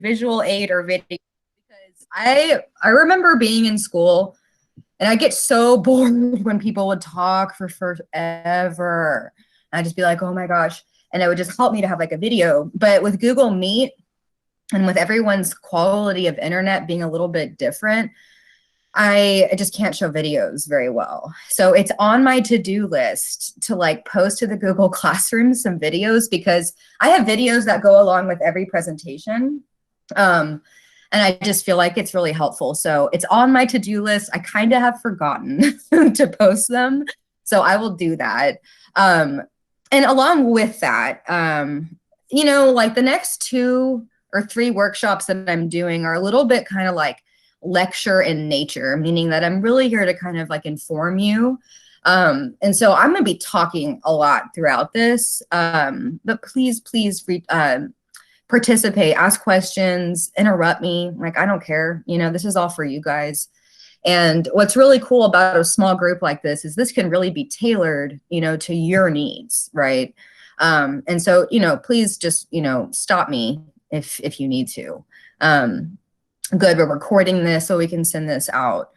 visual aid or video, because I remember being in school and I get so bored when people would talk for forever. I'd just be like, oh my gosh. And it would just help me to have like a video. But with Google Meet and with everyone's quality of internet being a little bit different, I just can't show videos very well. So it's on my to-do list to like post to the Google Classroom some videos, because I have videos that go along with every presentation. And I just feel like it's really helpful. So it's on my to-do list. I kind of have forgotten to post them. So I will do that. And along with that, you know, like the next 2 or 3 workshops that I'm doing are a little bit kind of like lecture in nature, meaning that I'm really here to kind of like inform you. And so I'm going to be talking a lot throughout this, but please participate, ask questions, interrupt me. Like, I don't care. You know, this is all for you guys. And what's really cool about a small group like this is this can really be tailored, you know, to your needs, right? And so, you know, please just, you know, stop me if you need to. Good, we're recording this so we can send this out.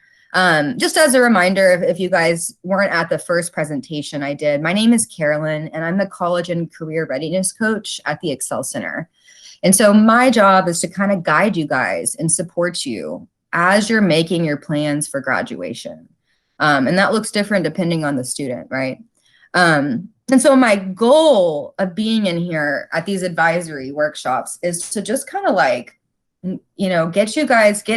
Just as a reminder, if you guys weren't at the first presentation I did, my name is Carolyn, and I'm the College and Career Readiness Coach at the Excel Center. And so my job is to kind of guide you guys and support you as you're making your plans for graduation. And that looks different depending on the student, right? And so my goal of being in here at these advisory workshops is to just kind of like, you know, get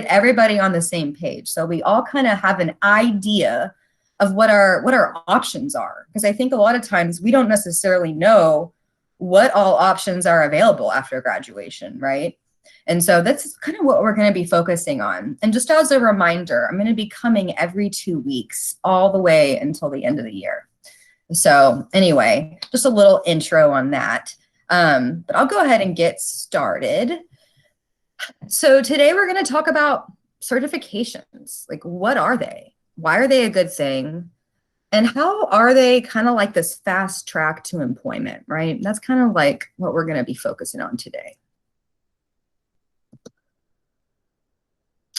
everybody on the same page. So we all kind of have an idea of what our options are. Because I think a lot of times we don't necessarily know what all options are available after graduation, right? And so that's kind of what we're going to be focusing on. And just as a reminder, I'm going to be coming every 2 weeks all the way until the end of the year. So anyway, just a little intro on that. But I'll go ahead and get started. So today we're going to talk about certifications. Like, what are they? Why are they a good thing? And how are they kind of like this fast track to employment, right? That's kind of like what we're going to be focusing on today.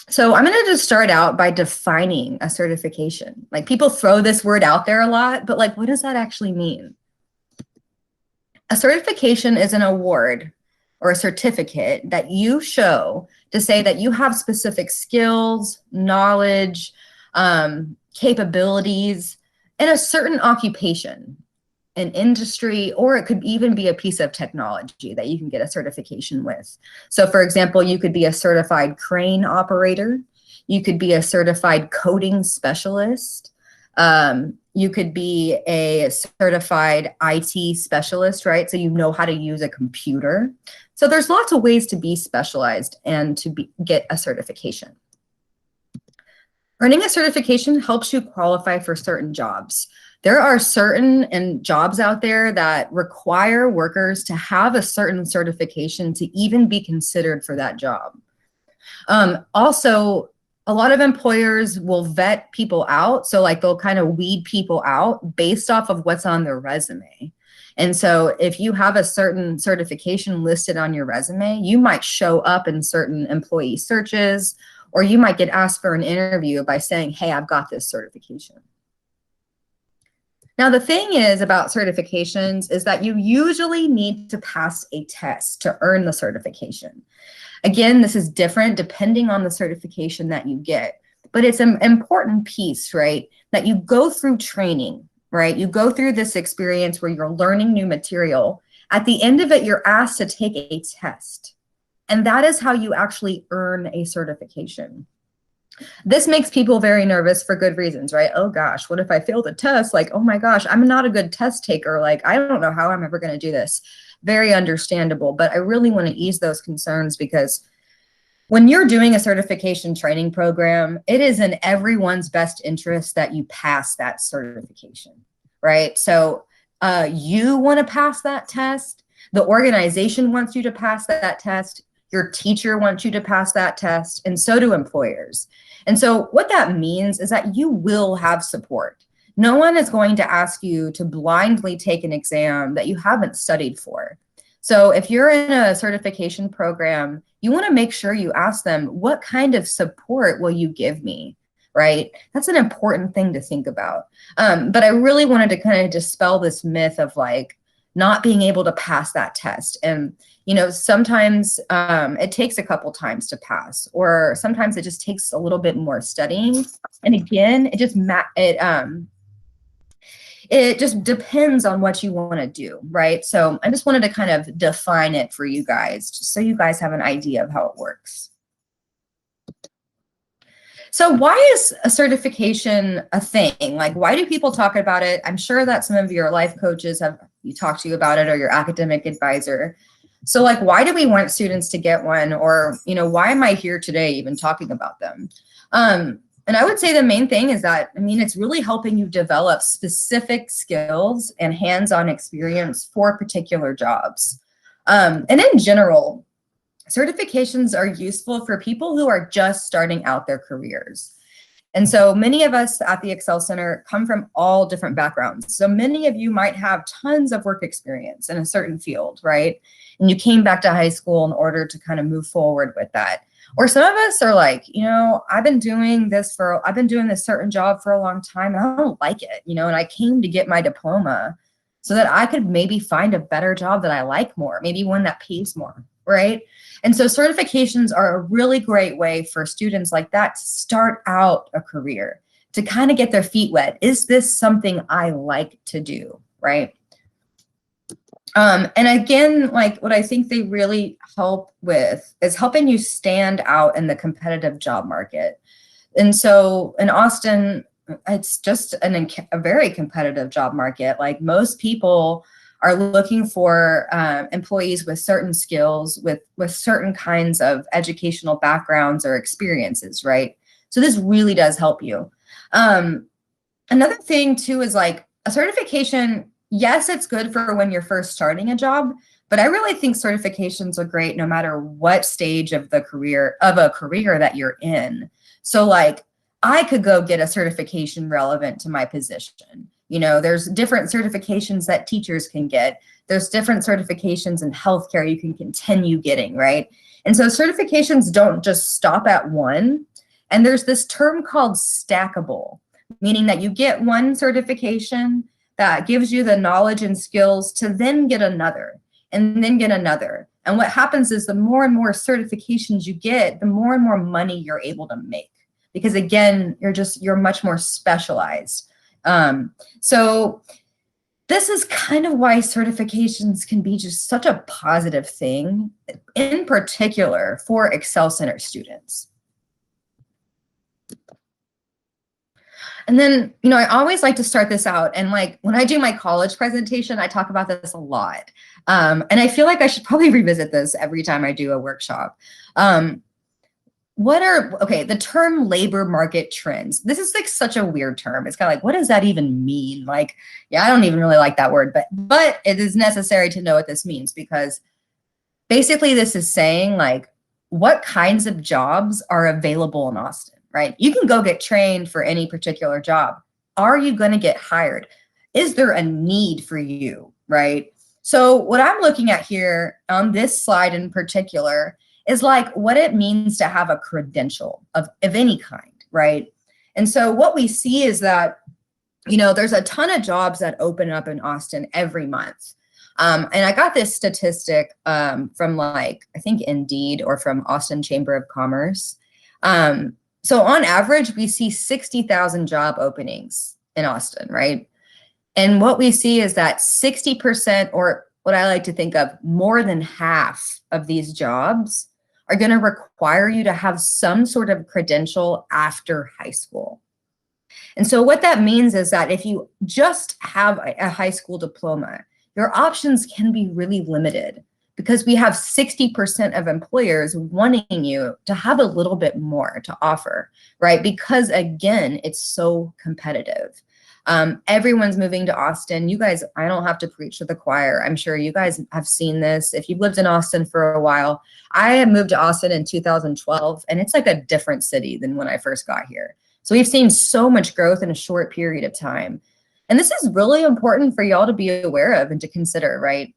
So I'm going to just start out by defining a certification. Like, people throw this word out there a lot, but like, what does that actually mean? A certification is an award or a certificate that you show to say that you have specific skills, knowledge, capabilities in a certain occupation, an industry, or it could even be a piece of technology that you can get a certification with. So for example, you could be a certified crane operator. You could be a certified coding specialist. You could be a certified IT specialist, right? So you know how to use a computer. So there's lots of ways to be specialized and to get a certification. Earning a certification helps you qualify for certain jobs. There are certain jobs out there that require workers to have a certain certification to even be considered for that job. Also, a lot of employers will vet people out. So like they'll kind of weed people out based off of what's on their resume. And so if you have a certain certification listed on your resume, you might show up in certain employee searches, or you might get asked for an interview by saying, hey, I've got this certification. Now, the thing is about certifications is that you usually need to pass a test to earn the certification. Again, this is different depending on the certification that you get, but it's an important piece, right? That you go through training, right? You go through this experience where you're learning new material. At the end of it, you're asked to take a test. And that is how you actually earn a certification. This makes people very nervous for good reasons, right? Oh gosh, what if I fail the test? Like, oh my gosh, I'm not a good test taker. Like, I don't know how I'm ever going to do this. Very understandable, but I really want to ease those concerns, because when you're doing a certification training program, it is in everyone's best interest that you pass that certification, right? So you want to pass that test. The organization wants you to pass that test. Your teacher wants you to pass that test, and so do employers. And so what that means is that you will have support. No one is going to ask you to blindly take an exam that you haven't studied for. So if you're in a certification program, you want to make sure you ask them, what kind of support will you give me? Right? That's an important thing to think about. But I really wanted to kind of dispel this myth of like not being able to pass that test. And, you know, sometimes it takes a couple times to pass, or sometimes it just takes a little bit more studying. And again, it just depends on what you want to do, right? So I just wanted to kind of define it for you guys, just so you guys have an idea of how it works. So why is a certification a thing? Like, why do people talk about it? I'm sure that some of your life coaches have talked to you about it, or your academic advisor. So like, why do we want students to get one? Or, you know, why am I here today even talking about them? And I would say the main thing is that, I mean, it's really helping you develop specific skills and hands-on experience for particular jobs. And in general, certifications are useful for people who are just starting out their careers. And so many of us at the Excel Center come from all different backgrounds. So many of you might have tons of work experience in a certain field, right? And you came back to high school in order to kind of move forward with that. Or some of us are like, you know, I've been doing this certain job for a long time and I don't like it, you know, and I came to get my diploma so that I could maybe find a better job that I like more, maybe one that pays more, right? And so certifications are a really great way for students like that to start out a career, to kind of get their feet wet. Is this something I like to do, right? And again, like what I think they really help with is helping you stand out in the competitive job market. And so in Austin, it's just a very competitive job market. Like most people are looking for employees with certain skills, with certain kinds of educational backgrounds or experiences, right? So this really does help you. Another thing too is like a certification, yes, it's good for when you're first starting a job, but I really think certifications are great no matter what stage of a career that you're in. So like I could go get a certification relevant to my position. You know, there's different certifications that teachers can get. There's different certifications in healthcare you can continue getting, right? And so certifications don't just stop at one. And there's this term called stackable, meaning that you get one certification that gives you the knowledge and skills to then get another and then get another. And what happens is the more and more certifications you get, the more and more money you're able to make. Because again, you're much more specialized. So this is kind of why certifications can be just such a positive thing, in particular for Excel Center students. And then, you know, I always like to start this out. And like when I do my college presentation, I talk about this a lot. And I feel like I should probably revisit this every time I do a workshop. The term labor market trends. This is like such a weird term. It's kind of like, what does that even mean? Like, yeah, I don't even really like that word, but it is necessary to know what this means, because basically this is saying like, what kinds of jobs are available in Austin? Right? You can go get trained for any particular job. Are you going to get hired? Is there a need for you? Right? So what I'm looking at here on this slide in particular is like what it means to have a credential of any kind, right? And so what we see is that, you know, there's a ton of jobs that open up in Austin every month. And I got this statistic from like, I think Indeed or from Austin Chamber of Commerce. So on average, we see 60,000 job openings in Austin, right? And what we see is that 60%, or what I like to think of, more than half of these jobs are going to require you to have some sort of credential after high school. And so what that means is that if you just have a high school diploma, your options can be really limited, because we have 60% of employers wanting you to have a little bit more to offer, right? Because again, it's so competitive. Everyone's moving to Austin. You guys, I don't have to preach to the choir. I'm sure you guys have seen this. If you've lived in Austin for a while, I had moved to Austin in 2012, and it's like a different city than when I first got here. So we've seen so much growth in a short period of time. And this is really important for y'all to be aware of and to consider, right?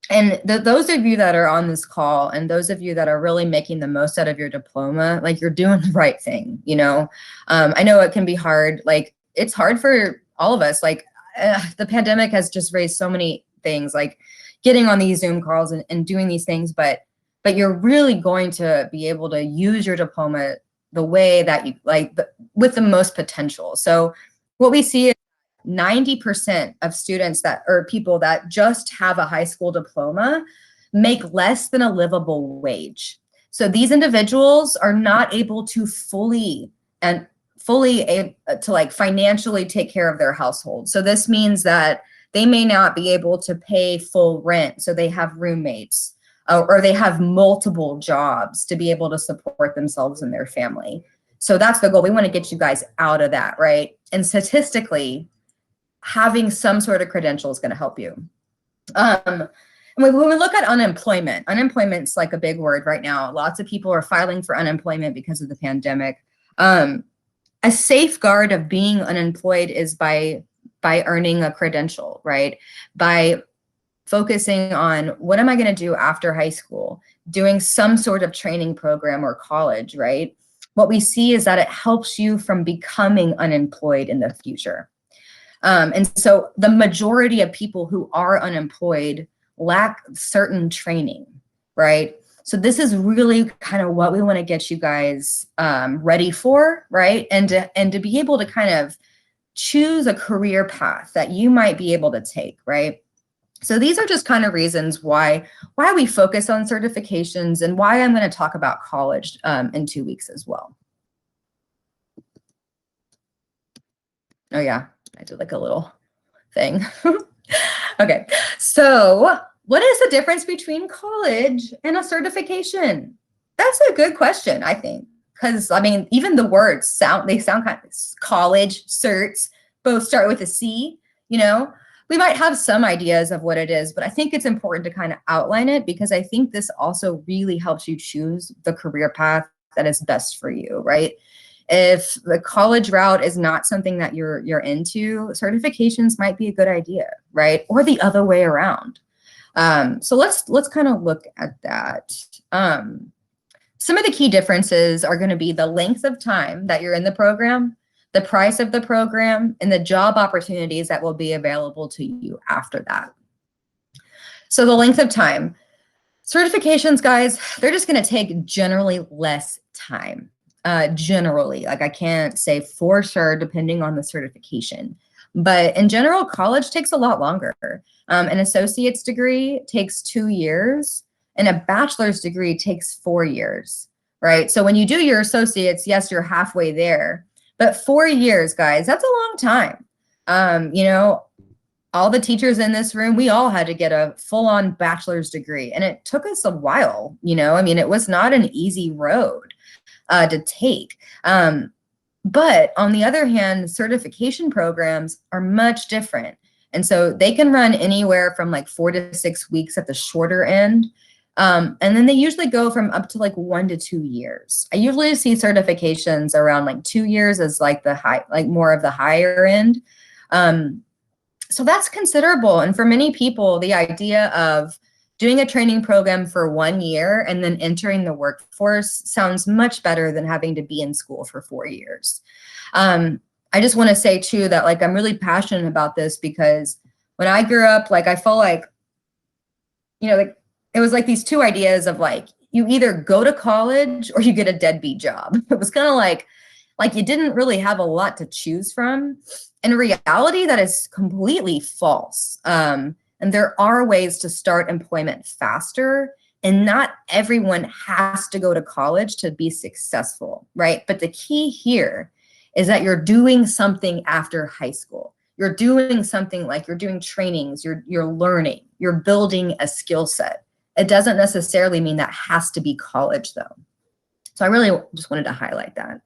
And those of you that are on this call and those of you that are really making the most out of your diploma, like you're doing the right thing, you know? I know it can be hard. Like it's hard for all of us. Like the pandemic has just raised so many things, like getting on these Zoom calls and doing these things, but you're really going to be able to use your diploma the way that you like, with the most potential. So what we see is 90% of students that, or people that just have a high school diploma, make less than a livable wage. So these individuals are not able to fully to like financially take care of their household. So this means that they may not be able to pay full rent. So they have roommates, or they have multiple jobs to be able to support themselves and their family. So that's the goal. We want to get you guys out of that, right? And statistically, having some sort of credential is going to help you. When we look at unemployment, unemployment's like a big word right now. Lots of people are filing for unemployment because of the pandemic. A safeguard of being unemployed is by earning a credential, right? By focusing on what am I going to do after high school, doing some sort of training program or college, right? What we see is that it helps you from becoming unemployed in the future. And so the majority of people who are unemployed lack certain training, right? So this is really kind of what we want to get you guys ready for, right? And to be able to kind of choose a career path that you might be able to take, right? So these are just kind of reasons why we focus on certifications and why I'm going to talk about college in 2 weeks as well. Oh yeah, I did like a little thing. Okay, so what is the difference between college and a certification? That's a good question, I think, because I mean, even the words sound kind of college, certs, both start with a C, you know? We might have some ideas of what it is, but I think it's important to kind of outline it because I think this also really helps you choose the career path that is best for you, right? If the college route is not something that you're into, certifications might be a good idea, right? Or the other way around. So let's kind of look at that. Some of the key differences are going to be the length of time that you're in the program, the price of the program, and the job opportunities that will be available to you after that. So the length of time. Certifications, guys, they're just going to take generally less time. Generally, like I can't say for sure depending on the certification, but in general, college takes a lot longer. An associate's degree takes 2 years and a bachelor's degree takes 4 years, right? So when you do your associates, yes, you're halfway there, but 4 years, guys, that's a long time. You know, all the teachers in this room, we all had to get a full-on bachelor's degree and it took us a while, you know, I mean, it was not an easy road to take. But on the other hand, certification programs are much different. And so they can run anywhere from like 4 to 6 weeks at the shorter end. And then they usually go from up to like 1 to 2 years. I usually see certifications around like 2 years as like the high, like more of the higher end. So that's considerable. And for many people, the idea of doing a training program for 1 year and then entering the workforce sounds much better than having to be in school for 4 years. I just want to say too that like I'm really passionate about this because when I grew up, like I felt like, you know, like it was like these two ideas of like you either go to college or you get a deadbeat job. It was kind of like you didn't really have a lot to choose from. In reality, that is completely false. And there are ways to start employment faster, and not everyone has to go to college to be successful, right? But the key here is that you're doing something after high school. You're doing something like you're doing trainings, you're learning, you're building a skill set. It doesn't necessarily mean that has to be college though. So I really just wanted to highlight that.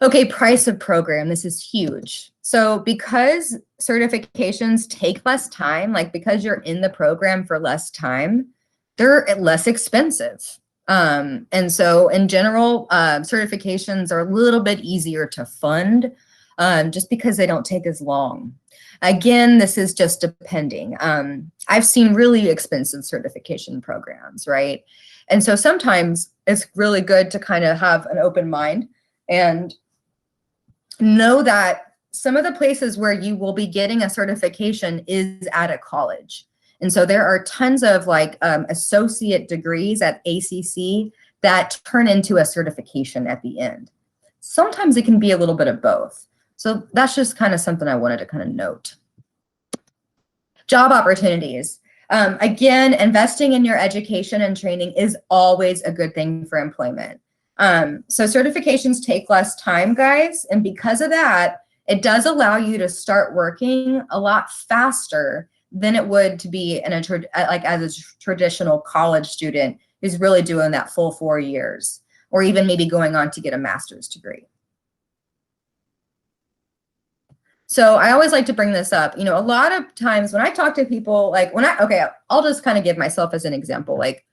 Okay, price of program, this is huge. So because certifications take less time, like because you're in the program for less time, they're less expensive. And so in general, certifications are a little bit easier to fund. just because they don't take as long. Again, this is just depending. I've seen really expensive certification programs, right? And so sometimes it's really good to kind of have an open mind and know that some of the places where you will be getting a certification is at a college. And so there are tons of like associate degrees at ACC that turn into a certification at the end. Sometimes it can be a little bit of both. So that's just kind of something I wanted to kind of note. Job opportunities. Again, investing in your education and training is always a good thing for employment. So certifications take less time, guys. And because of that, it does allow you to start working a lot faster than it would to be in as a traditional college student who's really doing that full 4 years, or even maybe going on to get a master's degree. So I always like to bring this up. You know, a lot of times when I talk to people, like I'll just kind of give myself as an example. Like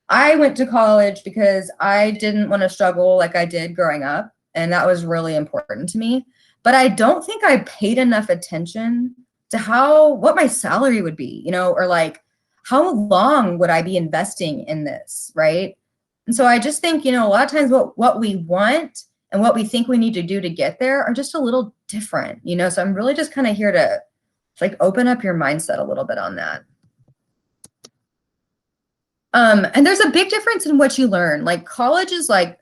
I went to college because I didn't want to struggle like I did growing up. And that was really important to me. But I don't think I paid enough attention to what my salary would be, you know, or like how long would I be investing in this, right? And so I just think, you know, a lot of times what we want and what we think we need to do to get there are just a little different, you know? So I'm really just kind of here to like open up your mindset a little bit on that. And there's a big difference in what you learn. Like college is like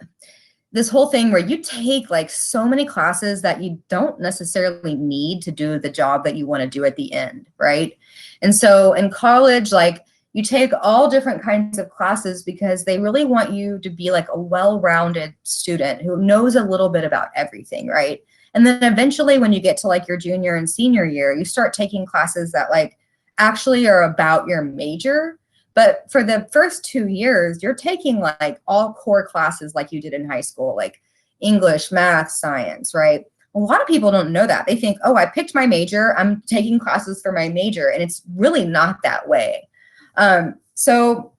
this whole thing where you take like so many classes that you don't necessarily need to do the job that you want to do at the end, right? And so in college, like you take all different kinds of classes because they really want you to be like a well-rounded student who knows a little bit about everything, right? And then eventually when you get to like your junior and senior year, you start taking classes that like actually are about your major. But for the first 2 years, you're taking like all core classes like you did in high school, like English, math, science, right? A lot of people don't know that. They think, oh, I picked my major, I'm taking classes for my major, and it's really not that way. So,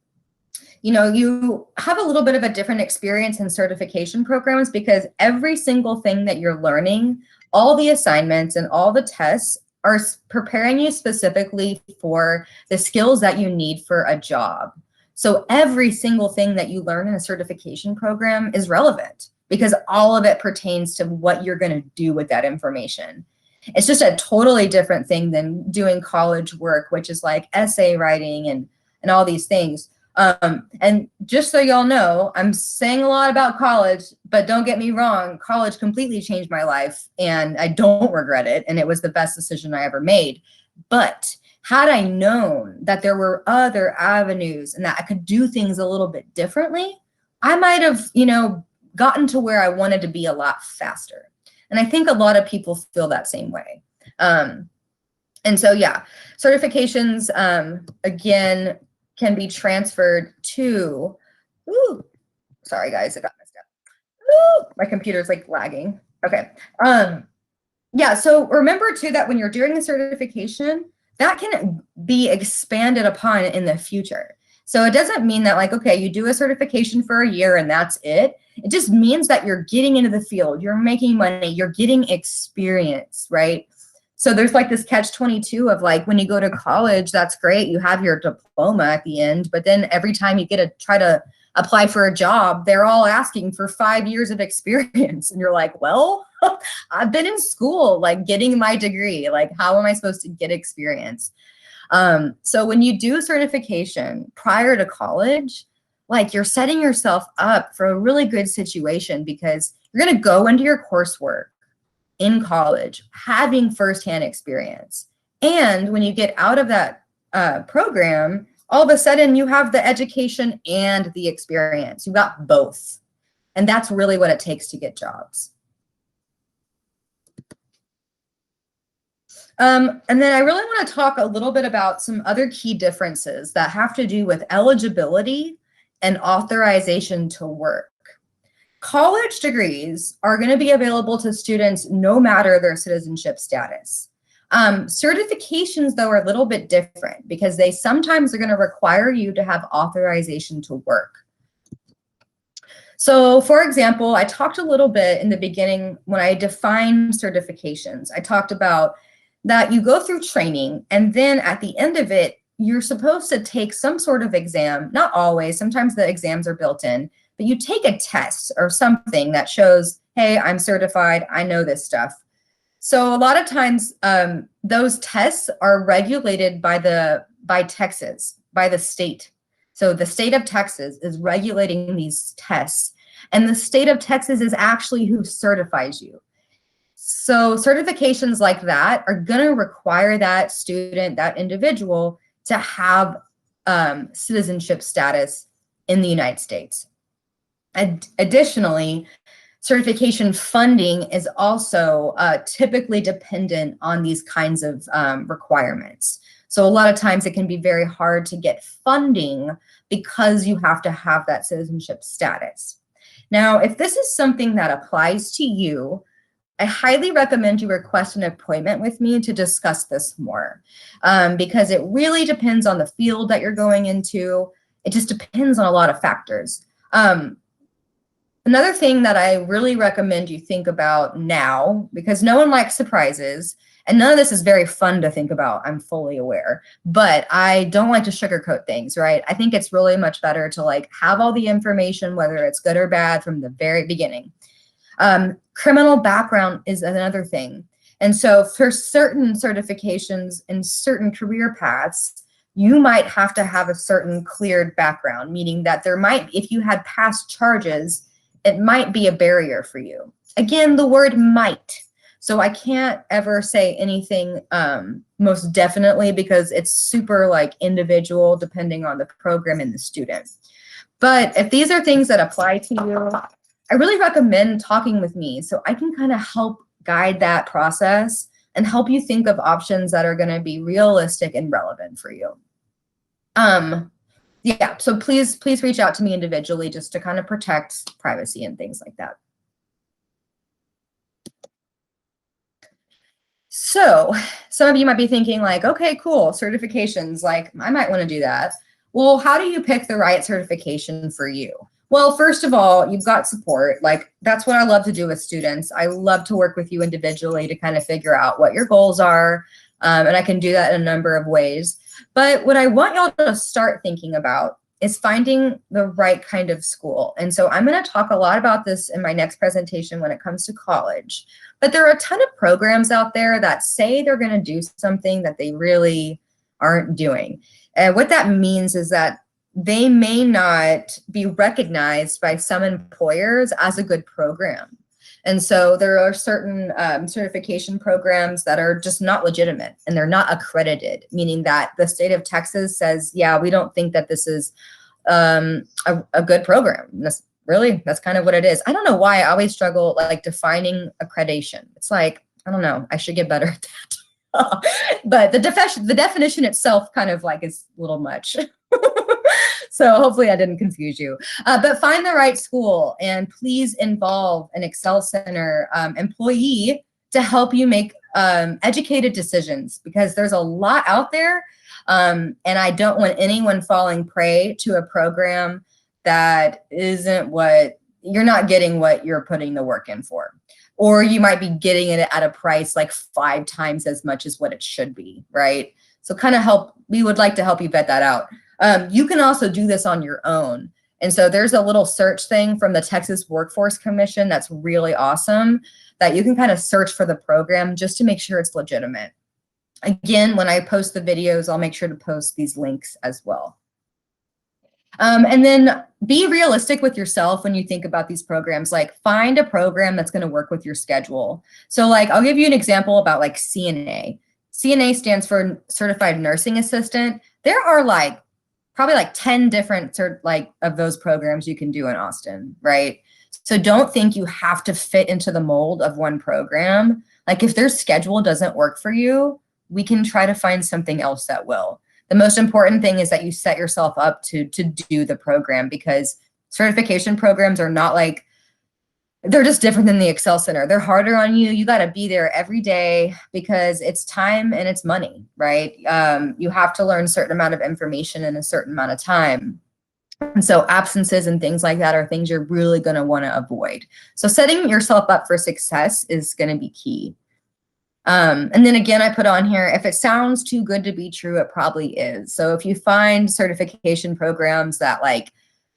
you know, you have a little bit of a different experience in certification programs because every single thing that you're learning, all the assignments and all the tests are preparing you specifically for the skills that you need for a job. So every single thing that you learn in a certification program is relevant because all of it pertains to what you're going to do with that information. It's just a totally different thing than doing college work, which is like essay writing and all these things. And just so y'all know, I'm saying a lot about college, but don't get me wrong, college completely changed my life and I don't regret it. And it was the best decision I ever made. But had I known that there were other avenues and that I could do things a little bit differently, I might have, you know, gotten to where I wanted to be a lot faster. And I think a lot of people feel that same way. And so, yeah, certifications, again, can be transferred to, sorry guys, I got messed up. My computer's like lagging. Okay. Yeah, so remember too that when you're doing a certification, that can be expanded upon in the future. So it doesn't mean that like, okay, you do a certification for a year and that's it. It just means that you're getting into the field, you're making money, you're getting experience, right? So there's like this catch-22 of like, when you go to college, that's great. You have your diploma at the end, but then every time you get to try to apply for a job, they're all asking for 5 years of experience. And you're like, well, I've been in school, like getting my degree. Like, how am I supposed to get experience? So when you do certification prior to college, like you're setting yourself up for a really good situation because you're going to go into your coursework in college, having firsthand experience. And when you get out of that program, all of a sudden you have the education and the experience. You've got both. And that's really what it takes to get jobs. And then I really want to talk a little bit about some other key differences that have to do with eligibility and authorization to work. College degrees are going to be available to students no matter their citizenship status. Certifications, though, are a little bit different because they sometimes are going to require you to have authorization to work. So for example, I talked a little bit in the beginning when I defined certifications. I talked about that you go through training, and then at the end of it, you're supposed to take some sort of exam. Not always, sometimes the exams are built in, but you take a test or something that shows, hey, I'm certified, I know this stuff. So a lot of times those tests are regulated by Texas, by the state. So the state of Texas is regulating these tests, and the state of Texas is actually who certifies you. So certifications like that are going to require that student, that individual, to have citizenship status in the United States. Additionally, certification funding is also typically dependent on these kinds of requirements. So a lot of times it can be very hard to get funding because you have to have that citizenship status. Now, if this is something that applies to you, I highly recommend you request an appointment with me to discuss this more, because it really depends on the field that you're going into. It just depends on a lot of factors. Another thing that I really recommend you think about now, because no one likes surprises, and none of this is very fun to think about, I'm fully aware, but I don't like to sugarcoat things, right? I think it's really much better to like have all the information, whether it's good or bad, from the very beginning. Criminal background is another thing. And so for certain certifications and certain career paths, you might have to have a certain cleared background, meaning that there might, if you had past charges, it might be a barrier for you. Again, the word might. So I can't ever say anything most definitely, because it's super like individual depending on the program and the student. But if these are things that apply to you, I really recommend talking with me so I can kind of help guide that process and help you think of options that are going to be realistic and relevant for you. Yeah, so please reach out to me individually just to kind of protect privacy and things like that. So some of you might be thinking like, okay, cool, certifications, like I might want to do that. Well, how do you pick the right certification for you? Well, first of all, you've got support. Like that's what I love to do with students. I love to work with you individually to kind of figure out what your goals are. And I can do that in a number of ways. But what I want y'all to start thinking about is finding the right kind of school. And so I'm going to talk a lot about this in my next presentation when it comes to college. But there are a ton of programs out there that say they're going to do something that they really aren't doing. And what that means is that they may not be recognized by some employers as a good program. And so there are certain certification programs that are just not legitimate and they're not accredited, meaning that the state of Texas says, yeah, we don't think that this is a good program. That's kind of what it is. I don't know why I always struggle like defining accreditation. It's like, I don't know, I should get better at that. But the definition itself kind of like is a little much. So hopefully I didn't confuse you. But find the right school and please involve an Excel Center employee to help you make educated decisions, because there's a lot out there. And I don't want anyone falling prey to a program that isn't what, you're not getting what you're putting the work in for. Or you might be getting it at a price like 5 times as much as what it should be, right? So kind of we would like to help you vet that out. You can also do this on your own. And so there's a little search thing from the Texas Workforce Commission that's really awesome, that you can kind of search for the program just to make sure it's legitimate. Again, when I post the videos, I'll make sure to post these links as well. And then be realistic with yourself when you think about these programs. Like find a program that's going to work with your schedule. So like I'll give you an example about like CNA. CNA stands for Certified Nursing Assistant. There are like probably like 10 different of those programs you can do in Austin, right? So don't think you have to fit into the mold of one program. Like if their schedule doesn't work for you, we can try to find something else that will. The most important thing is that you set yourself up to do the program, because certification programs are not like, they're just different than the Excel Center. They're harder on you. You got to be there every day because it's time and it's money, right? You have to learn a certain amount of information in a certain amount of time. And so absences and things like that are things you're really going to want to avoid. So setting yourself up for success is going to be key. And then again, I put on here, if it sounds too good to be true, it probably is. So if you find certification programs that like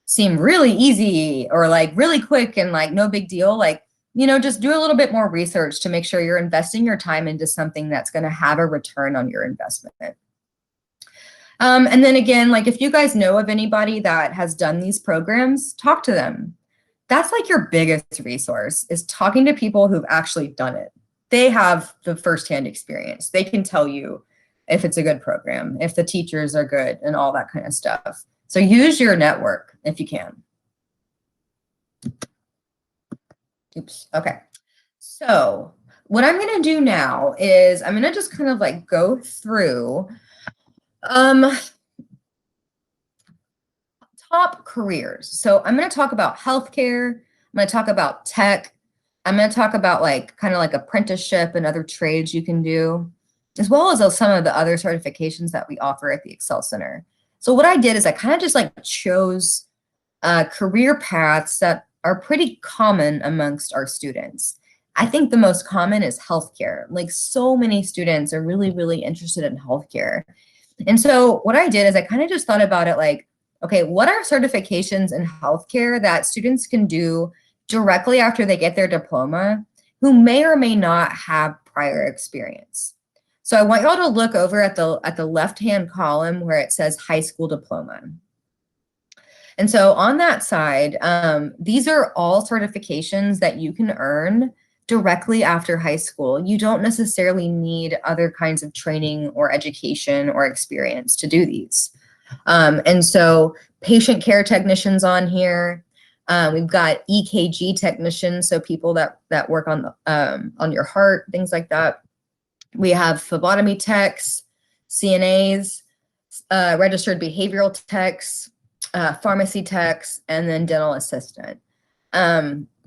seem really easy or like really quick and like no big deal, like, you know, just do a little bit more research to make sure you're investing your time into something that's going to have a return on your investment. And then again, like if you guys know of anybody that has done these programs, talk to them. That's like your biggest resource, is talking to people who've actually done it. They have the firsthand experience. They can tell you if it's a good program, if the teachers are good and all that kind of stuff. So use your network if you can. Oops, okay. So what I'm gonna do now is I'm gonna just kind of like go through top careers. So I'm going to talk about healthcare. I'm going to talk about tech. I'm going to talk about like kind of like apprenticeship and other trades you can do, as well as some of the other certifications that we offer at the Excel Center. So what I did is I kind of just like chose career paths that are pretty common amongst our students. I think the most common is healthcare. Like so many students are really, really interested in healthcare. And so what I did is I kind of just thought about it like, okay, what are certifications in healthcare that students can do directly after they get their diploma who may or may not have prior experience? So I want y'all to look over at the left-hand column where it says high school diploma. And so on that side, these are all certifications that you can earn directly after high school. You don't necessarily need other kinds of training or education or experience to do these. And so patient care technicians on here. We've got EKG technicians, so people that work on your heart, things like that. We have phlebotomy techs, CNAs, registered behavioral techs, pharmacy techs, and then dental assistant.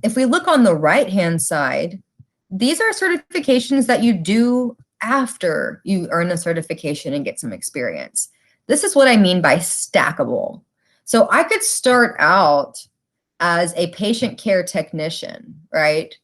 If we look on the right-hand side, these are certifications that you do after you earn a certification and get some experience. This is what I mean by stackable. So I could start out as a patient care technician, right?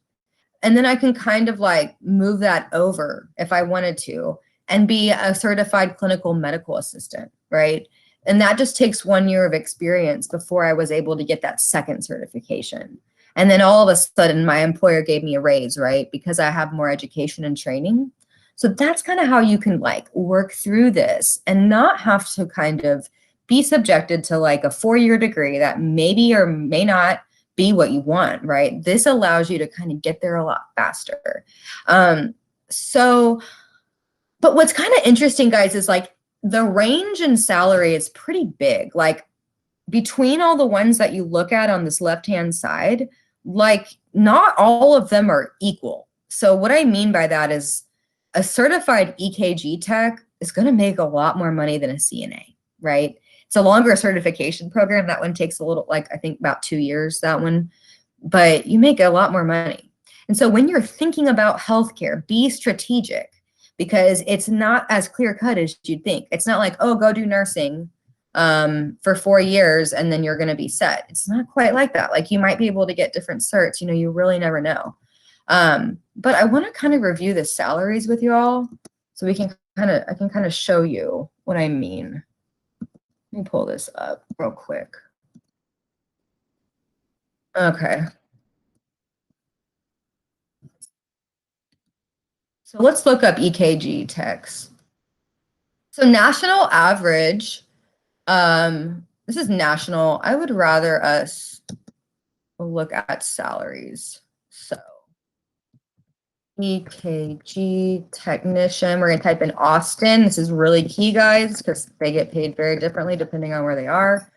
And then I can kind of like move that over if I wanted to and be a certified clinical medical assistant, right? And that just takes 1 year of experience before I was able to get that second certification. And then all of a sudden my employer gave me a raise, right? Because I have more education and training. So that's kind of how you can like work through this and not have to kind of be subjected to like a 4-year degree that maybe or may not be what you want, right? This allows you to kind of get there a lot faster. But what's kind of interesting, guys, is like the range in salary is pretty big. Like between all the ones that you look at on this left-hand side, like not all of them are equal. So what I mean by that is a certified EKG tech is going to make a lot more money than a CNA, right? It's a longer certification program. That one takes a little, like I think about 2 years, that one, but you make a lot more money. And so when you're thinking about healthcare, be strategic, because it's not as clear cut as you'd think. It's not like, oh, go do nursing for 4 years and then you're going to be set. It's not quite like that. Like you might be able to get different certs, you know, you really never know. But I want to kind of review the salaries with you all so I can kind of show you what I mean. Let me pull this up real quick. Okay. So let's look up EKG techs. So national average, this is national. I would rather us look at salaries. So EKG technician, we're gonna type in Austin. This is really key, guys, because they get paid very differently depending on where they are.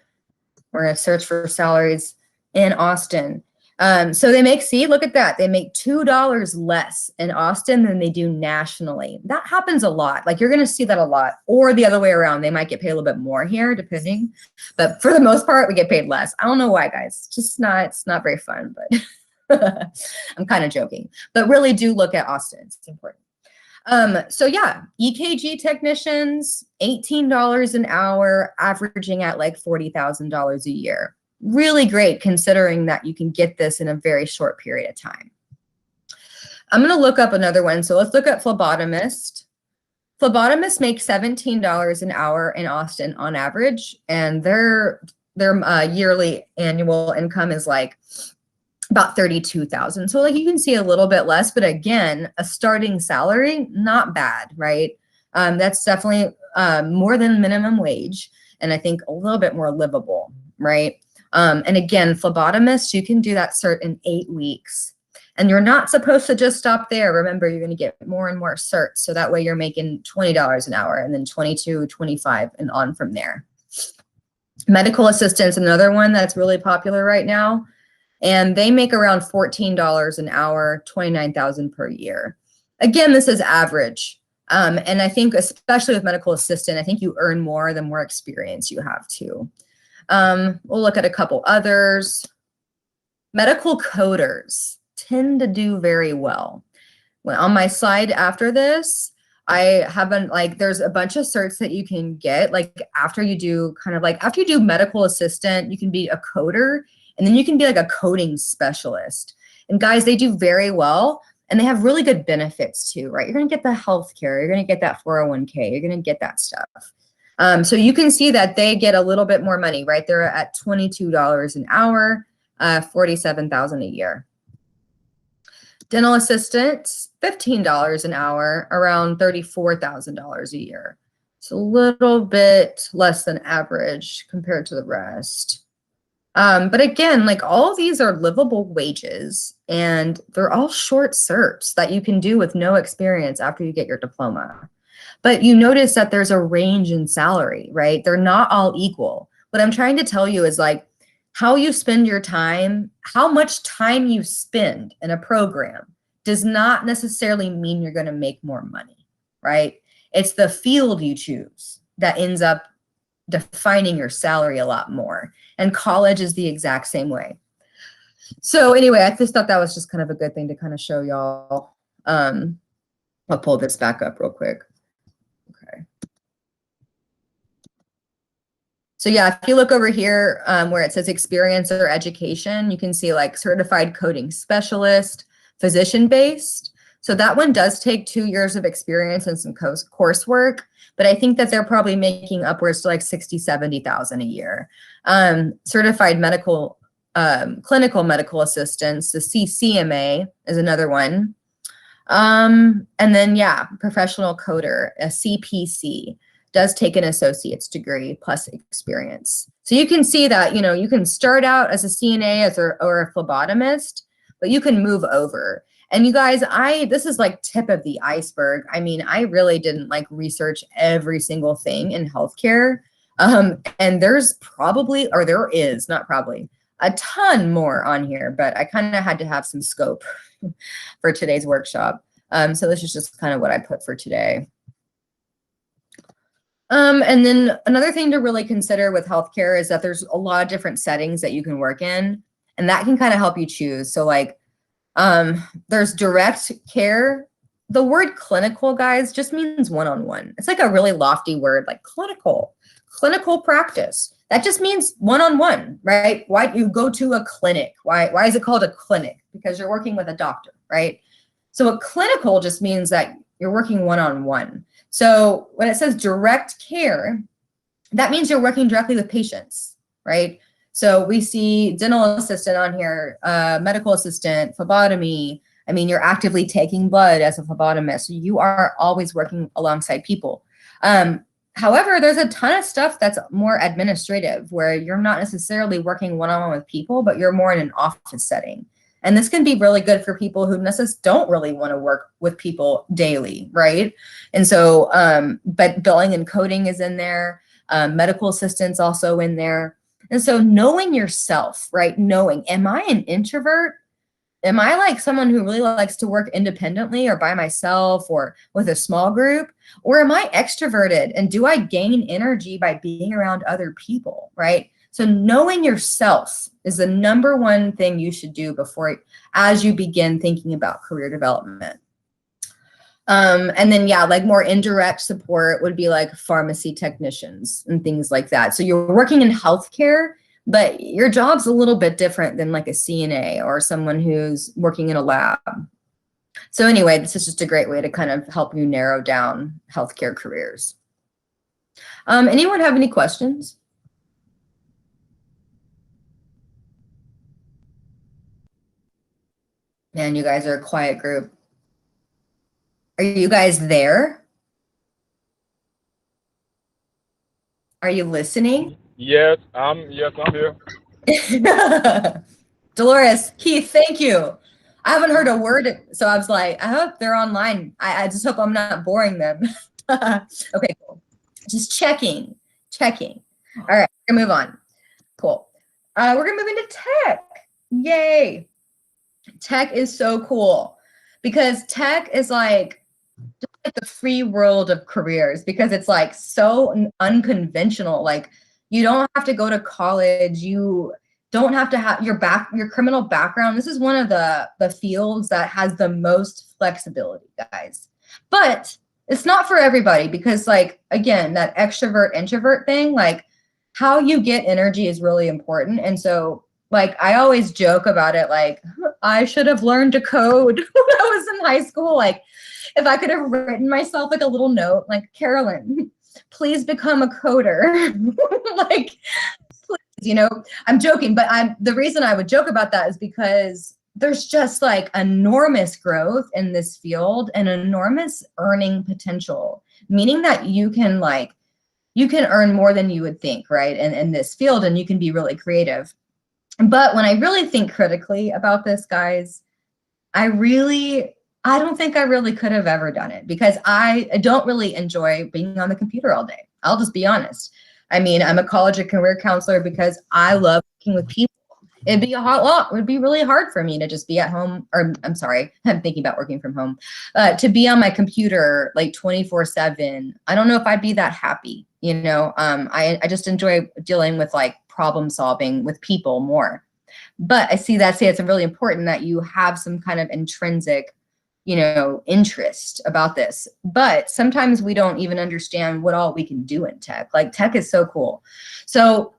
We're gonna search for salaries in Austin. So they make, see, look at that. They make $2 less in Austin than they do nationally. That happens a lot. Like you're going to see that a lot, or the other way around. They might get paid a little bit more here, depending. But for the most part, we get paid less. I don't know why, guys. It's just not, it's not very fun, but I'm kind of joking. But really do look at Austin. It's important. So yeah, EKG technicians, $18 an hour, averaging at like $40,000 a year. Really great considering that you can get this in a very short period of time. I'm going to look up another one. So let's look at phlebotomist. Phlebotomists make $17 an hour in Austin on average, and their yearly annual income is like about 32,000. So like you can see a little bit less, but again, a starting salary, not bad, right? That's definitely more than minimum wage, and I think a little bit more livable, right? And again, phlebotomists, you can do that cert in 8 weeks. And you're not supposed to just stop there. Remember, you're going to get more and more certs. So that way you're making $20 an hour and then 22, 25 and on from there. Medical assistants, another one that's really popular right now. And they make around $14 an hour, $29,000 per year. Again, this is average. And I think especially with medical assistant, I think you earn more the more experience you have too. We'll look at a couple others. Medical coders tend to do very well. Well, on my slide after this, I haven't there's a bunch of certs that you can get like after you do after you do medical assistant, you can be a coder, and then you can be like a coding specialist. And guys, they do very well, and they have really good benefits too, right? You're going to get the healthcare, you're going to get that 401k, you're going to get that stuff. So you can see that they get a little bit more money, right? They're at $22 an hour, $47,000 a year. Dental assistants, $15 an hour, around $34,000 a year. It's a little bit less than average compared to the rest. But again, like all of these are livable wages, and they're all short certs that you can do with no experience after you get your diploma. But you notice that there's a range in salary, right? They're not all equal. What I'm trying to tell you is like how you spend your time, how much time you spend in a program does not necessarily mean you're going to make more money, right? It's the field you choose that ends up defining your salary a lot more. And college is the exact same way. So anyway, I just thought that was just kind of a good thing to kind of show y'all. I'll pull this back up real quick. Okay. So yeah, if you look over here where it says experience or education, you can see like certified coding specialist, physician-based. So that one does take 2 years of experience and some coursework, but I think that they're probably making upwards to like 60, 70,000 a year. Certified medical, clinical medical assistants, the CCMA is another one. And then yeah, professional coder, a CPC, does take an associate's degree plus experience. So you can see that, you know, you can start out as a CNA or a phlebotomist, but you can move over. And you guys, this is like tip of the iceberg. I mean, I really didn't like research every single thing in healthcare. And there's probably, or there is, not probably, a ton more on here, but I kind of had to have some scope for today's workshop. So this is just kind of what I put for today. And then another thing to really consider with healthcare is that there's a lot of different settings that you can work in, and that can kind of help you choose. So like, there's direct care. The word clinical, guys, just means one-on-one. It's like a really lofty word, like clinical practice. That just means one-on-one, right? Why you go to a clinic? Why is it called a clinic? Because you're working with a doctor, right? So a clinical just means that you're working one-on-one. So when it says direct care, that means you're working directly with patients, right? So we see dental assistant on here, medical assistant, phlebotomy. I mean, you're actively taking blood as a phlebotomist. So you are always working alongside people. However, there's a ton of stuff that's more administrative where you're not necessarily working one-on-one with people, but you're more in an office setting. And this can be really good for people who don't really want to work with people daily, right? And so, but billing and coding is in there. Medical assistants also in there. And so knowing yourself, right? Knowing, am I an introvert? Am I like someone who really likes to work independently or by myself or with a small group? Or am I extroverted? And do I gain energy by being around other people, right? So knowing yourself is the #1 thing you should do as you begin thinking about career development. And then, yeah, like more indirect support would be like pharmacy technicians and things like that. So you're working in healthcare, but your job's a little bit different than like a CNA or someone who's working in a lab. So anyway, this is just a great way to kind of help you narrow down healthcare careers. Anyone have any questions? Man, you guys are a quiet group. Are you guys there? Are you listening? Yes, I'm here. Dolores, Keith, thank you. I haven't heard a word, so I was like, I hope they're online. I just hope I'm not boring them. Okay, cool. Just checking. All right, we're gonna move on. Cool. We're gonna move into tech. Yay. Tech is so cool because tech is like the free world of careers because it's like so unconventional. Like you don't have to go to college. You don't have to have your criminal background. This is one of the fields that has the most flexibility, guys. But it's not for everybody because, like, again, that extrovert introvert thing, like how you get energy is really important. And so, like, I always joke about it, like, I should have learned to code when I was in high school. Like, if I could have written myself like a little note, like, Carolyn, please become a coder. Like, please, I'm joking, but the reason I would joke about that is because there's just like enormous growth in this field and enormous earning potential, meaning that you can earn more than you would think, right? In this field, and you can be really creative. But when I really think critically about this, guys, I don't think I really could have ever done it because I don't really enjoy being on the computer all day. I'll just be honest. I mean, I'm a college and career counselor because I love working with people. It'd be it would be really hard for me to just be at home, or I'm sorry, I'm thinking about working from home, to be on my computer like 24/7. I don't know if I'd be that happy, I just enjoy dealing with like problem solving with people more. But I say it's really important that you have some kind of intrinsic, interest about this. But sometimes we don't even understand what all we can do in tech. Like tech is so cool. So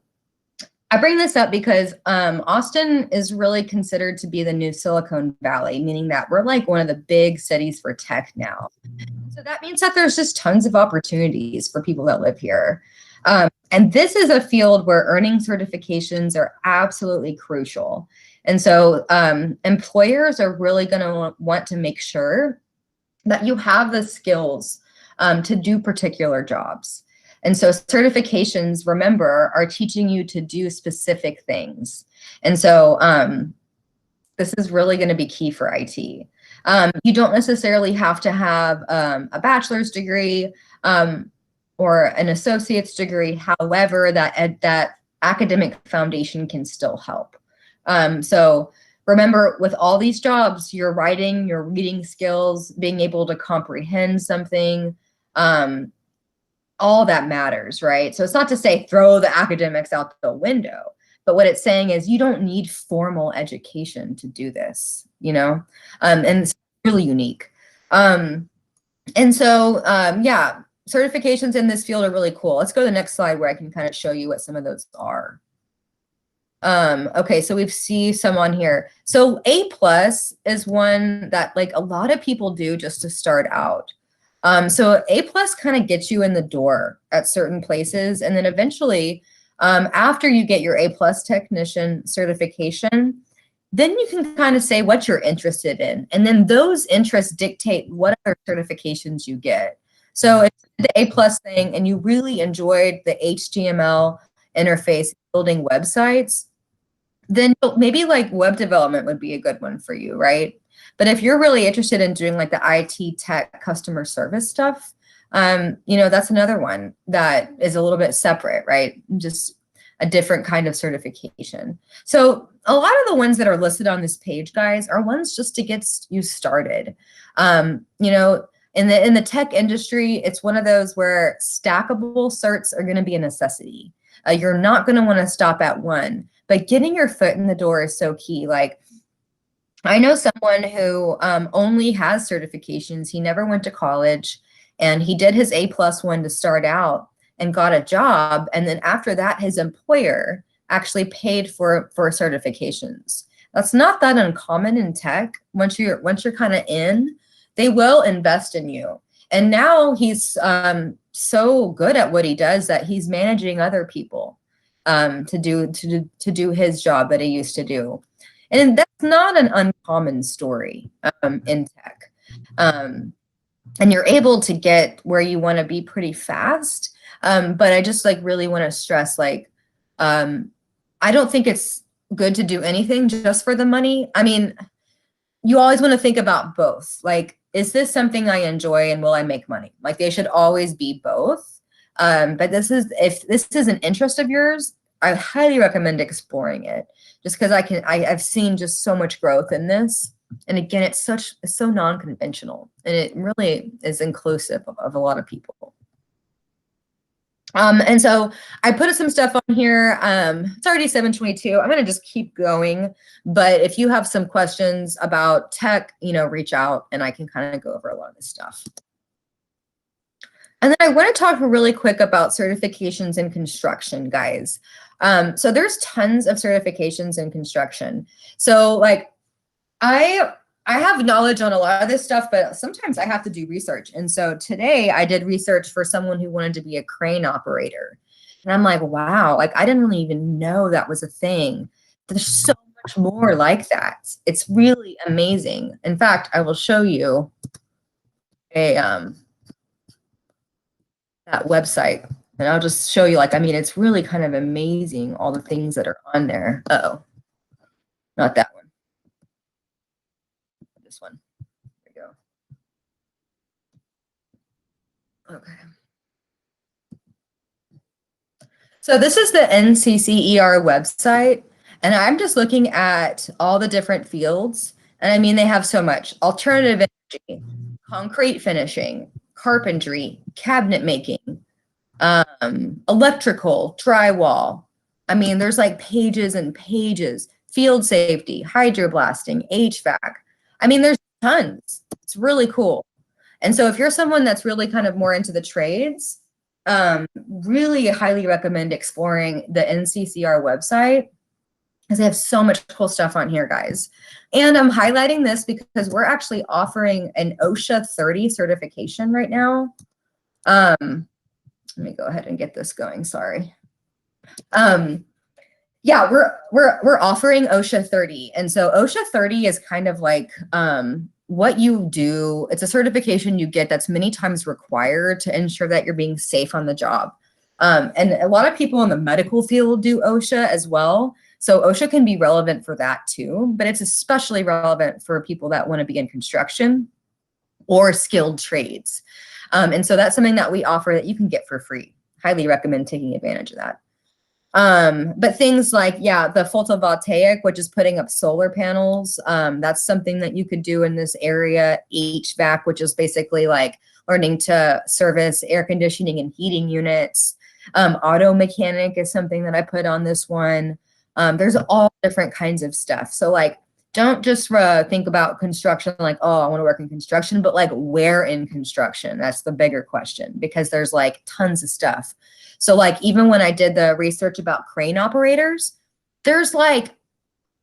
I bring this up because Austin is really considered to be the new Silicon Valley, meaning that we're like one of the big cities for tech now. So that means that there's just tons of opportunities for people that live here. And this is a field where earning certifications are absolutely crucial. And so employers are really going to want to make sure that you have the skills to do particular jobs. And so certifications, remember, are teaching you to do specific things. And so this is really going to be key for IT. You don't necessarily have to have a bachelor's degree or an associate's degree. However, that academic foundation can still help. So remember, with all these jobs, your writing, your reading skills, being able to comprehend something, all that matters, right? So it's not to say throw the academics out the window, but what it's saying is you don't need formal education to do this, and it's really unique. And so, yeah, certifications in this field are really cool. Let's go to the next slide where I can kind of show you what some of those are. Okay, so we see some on here. So A+ is one that like a lot of people do just to start out. So A+ kind of gets you in the door at certain places. And then eventually, after you get your A+ technician certification, then you can kind of say what you're interested in. And then those interests dictate what other certifications you get. So if the A+ thing and you really enjoyed the HTML interface building websites, then maybe like web development would be a good one for you, right? But if you're really interested in doing like the IT tech customer service stuff, that's another one that is a little bit separate, right? Just a different kind of certification. So a lot of the ones that are listed on this page, guys, are ones just to get you started. In the tech industry, it's one of those where stackable certs are going to be a necessity. You're not going to want to stop at one, but getting your foot in the door is so key. Like, I know someone who only has certifications. He never went to college, and he did his A+1 to start out and got a job. And then after that, his employer actually paid for certifications. That's not that uncommon in tech. Once you're kind of in, they will invest in you. And now he's so good at what he does that he's managing other people to do his job that he used to do. And that's not an uncommon story in tech. And you're able to get where you want to be pretty fast. But I just like really want to stress, like, I don't think it's good to do anything just for the money. I mean, you always want to think about both. Like, is this something I enjoy and will I make money? Like, they should always be both. But if this is an interest of yours, I highly recommend exploring it, just because I've seen just so much growth in this. And again, it's so non-conventional, and it really is inclusive of a lot of people. And so I put some stuff on here. It's already 7:22. I'm going to just keep going. But if you have some questions about tech, reach out and I can kind of go over a lot of this stuff. And then I want to talk really quick about certifications in construction, guys. So there's tons of certifications in construction. So like I have knowledge on a lot of this stuff, but sometimes I have to do research. And so today I did research for someone who wanted to be a crane operator. And I'm like, wow, like I didn't really even know that was a thing. There's so much more like that. It's really amazing. In fact, I will show you that website. And I'll just show you, like, I mean, it's really kind of amazing, all the things that are on there. Uh-oh, not that one. This one. There we go. Okay. So this is the NCCER website, and I'm just looking at all the different fields. And I mean, they have so much: alternative energy, concrete finishing, carpentry, cabinet making, electrical, drywall. I mean, there's like pages and pages. Field safety, hydroblasting, HVAC. I mean, there's tons. It's really cool. And so if you're someone that's really kind of more into the trades, really highly recommend exploring the NCCR website, because they have so much cool stuff on here, guys. And I'm highlighting this because we're actually offering an OSHA 30 certification right now. Let me go ahead and get this going. Sorry. Yeah, we're offering OSHA 30. And so OSHA 30 is kind of like what you do. It's a certification you get that's many times required to ensure that you're being safe on the job. And a lot of people in the medical field do OSHA as well. So OSHA can be relevant for that too, but it's especially relevant for people that want to be in construction or skilled trades. And so that's something that we offer that you can get for free. Highly recommend taking advantage of that. But things like, yeah, the photovoltaic, which is putting up solar panels, that's something that you could do in this area. HVAC, which is basically like learning to service air conditioning and heating units. Auto mechanic is something that I put on this one. There's all different kinds of stuff. So like, don't just think about construction like, oh, I want to work in construction, but like where in construction? That's the bigger question, because there's like tons of stuff. So like, even when I did the research about crane operators, there's like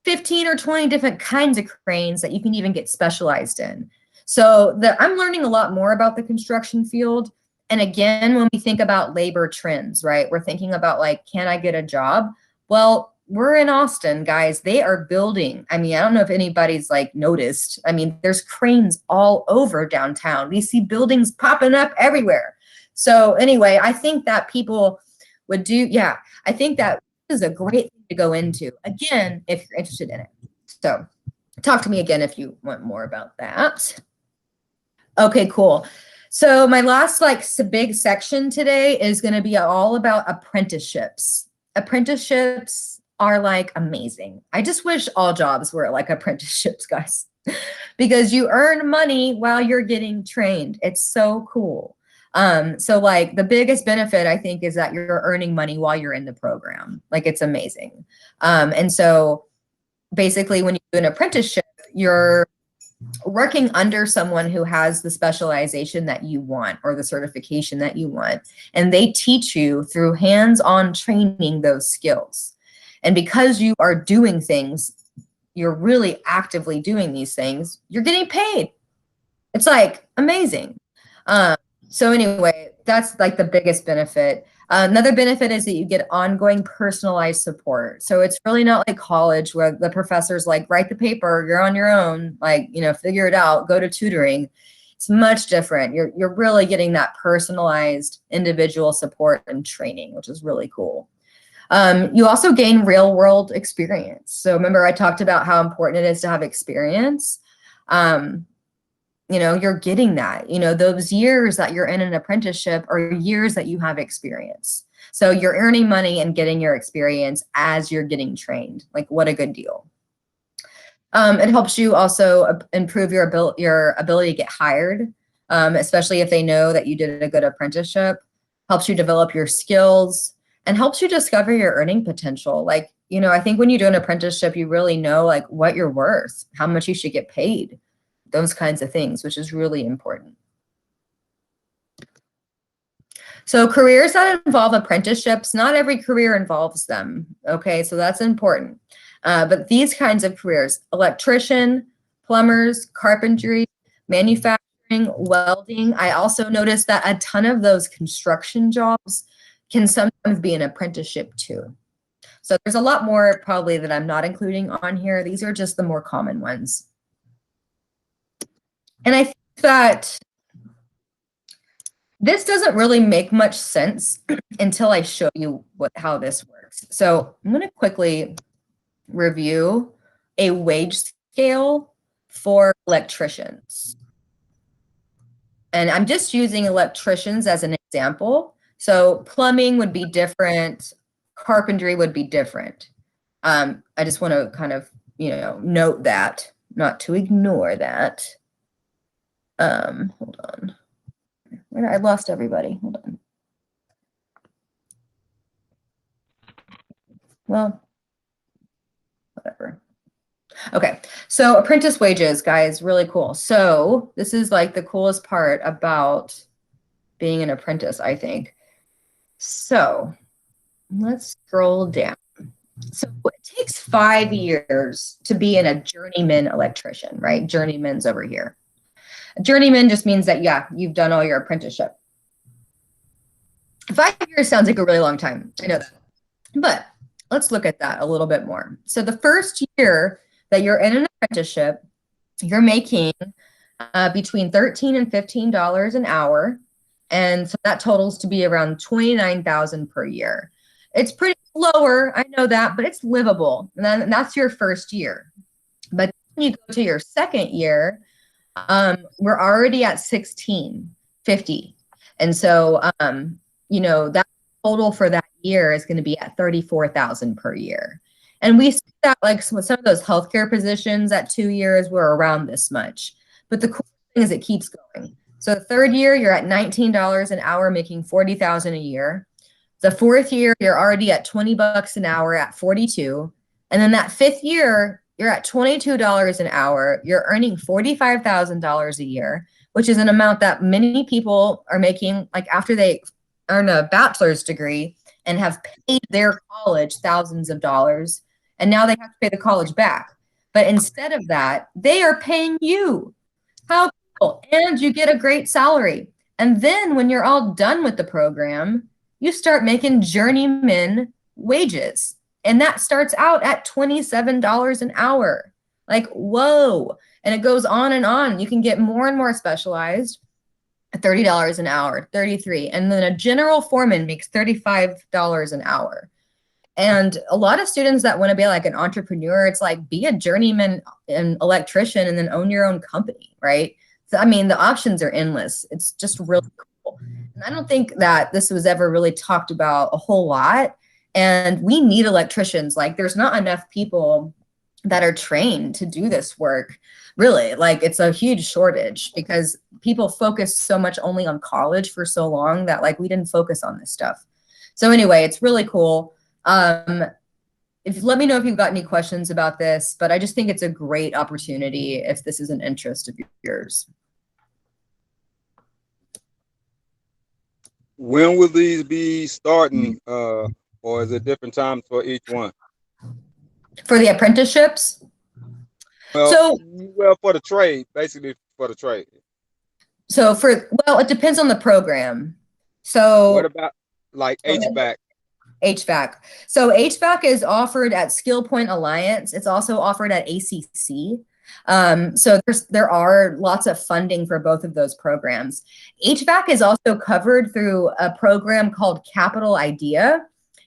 15 or 20 different kinds of cranes that you can even get specialized in. So I'm learning a lot more about the construction field. And again, when we think about labor trends, right, we're thinking about like, can I get a job? Well, we're in Austin, guys. They are building. I mean, I don't know if anybody's like noticed. I mean, there's cranes all over downtown. We see buildings popping up everywhere. So anyway, I think that people would do, yeah, I think that is a great thing to go into, again, if you're interested in it. So talk to me again if you want more about that. Okay, cool. So my last like big section today is going to be all about apprenticeships. Apprenticeships are like amazing. I just wish all jobs were like apprenticeships, guys, because you earn money while you're getting trained. It's so cool. So like the biggest benefit, I think, is that you're earning money while you're in the program. Like, it's amazing. And so basically when you do an apprenticeship, you're working under someone who has the specialization that you want or the certification that you want. And they teach you through hands-on training those skills. And because you are doing things, you're really actively doing these things, you're getting paid. It's like amazing. So anyway, that's like the biggest benefit. Another benefit is that you get ongoing personalized support. So it's really not like college where the professor's like, write the paper, you're on your own, like, you know, figure it out, go to tutoring. It's much different. You're really getting that personalized individual support and training, which is really cool. You also gain real world experience. So remember I talked about how important it is to have experience. You know, you're getting that, you know, those years that you're in an apprenticeship are years that you have experience. So you're earning money and getting your experience as you're getting trained. Like, what a good deal. It helps you also improve your ability to get hired, especially if they know that you did a good apprenticeship. Helps you develop your skills and helps you discover your earning potential. Like, you know, I think when you do an apprenticeship, you really know like what you're worth, how much you should get paid, those kinds of things, which is really important. So careers that involve apprenticeships, not every career involves them. Okay, so that's important. But these kinds of careers, electrician, plumbers, carpentry, manufacturing, welding. I also noticed that a ton of those construction jobs can sometimes be an apprenticeship too. So there's a lot more probably that I'm not including on here. These are just the more common ones. And I think that this doesn't really make much sense until I show you how this works. So I'm going to quickly review a wage scale for electricians. And I'm just using electricians as an example. So plumbing would be different. Carpentry would be different. I just want to kind of, you know, note that, not to ignore that. Hold on. I lost everybody. Hold on. Well, whatever. Okay, so apprentice wages, guys, really cool. So this is like the coolest part about being an apprentice, I think. So let's scroll down. So it takes 5 years to be a journeyman electrician, right? Journeyman's over here. A journeyman just means that, yeah, you've done all your apprenticeship. 5 years sounds like a really long time. I know that. But let's look at that a little bit more. So the first year that you're in an apprenticeship, you're making between $13 and $15 an hour. And so that totals to be around $29,000 per year. It's pretty lower, I know that, but it's livable. And that's your first year. But when you go to your second year, we're already at $16.50. And so, you know, that total for that year is going to be at $34,000 per year. And we see that like some of those healthcare positions at 2 years were around this much. But the cool thing is it keeps going. So the third year, you're at $19 an hour, making $40,000 a year. The fourth year, you're already at $20 an hour at 42. And then that fifth year, you're at $22 an hour. You're earning $45,000 a year, which is an amount that many people are making like after they earn a bachelor's degree and have paid their college thousands of dollars. And now they have to pay the college back. But instead of that, they are paying you. How cool. And you get a great salary. And then when you're all done with the program, you start making journeyman wages. And that starts out at $27 an hour. Like, whoa. And it goes on and on. You can get more and more specialized at $30 an hour, $33. And then a general foreman makes $35 an hour. And a lot of students that want to be like an entrepreneur, it's like be a journeyman and electrician and then own your own company, right? So, I mean, the options are endless. It's just really cool. And I don't think that this was ever really talked about a whole lot. And we need electricians. Like there's not enough people that are trained to do this work. Really, like it's a huge shortage because people focus so much only on college for so long that like we didn't focus on this stuff. So anyway, it's really cool. let me know if you've got any questions about this, but I just think it's a great opportunity if this is an interest of yours. When will these be starting, or is it different times for each one? For the apprenticeships? Well, for the trade, basically for the trade. Well, it depends on the program. So what about like HVAC? HVAC. So HVAC is offered at Skill Point Alliance. It's also offered at ACC. So there are lots of funding for both of those programs. HVAC is also covered through a program called Capital Idea.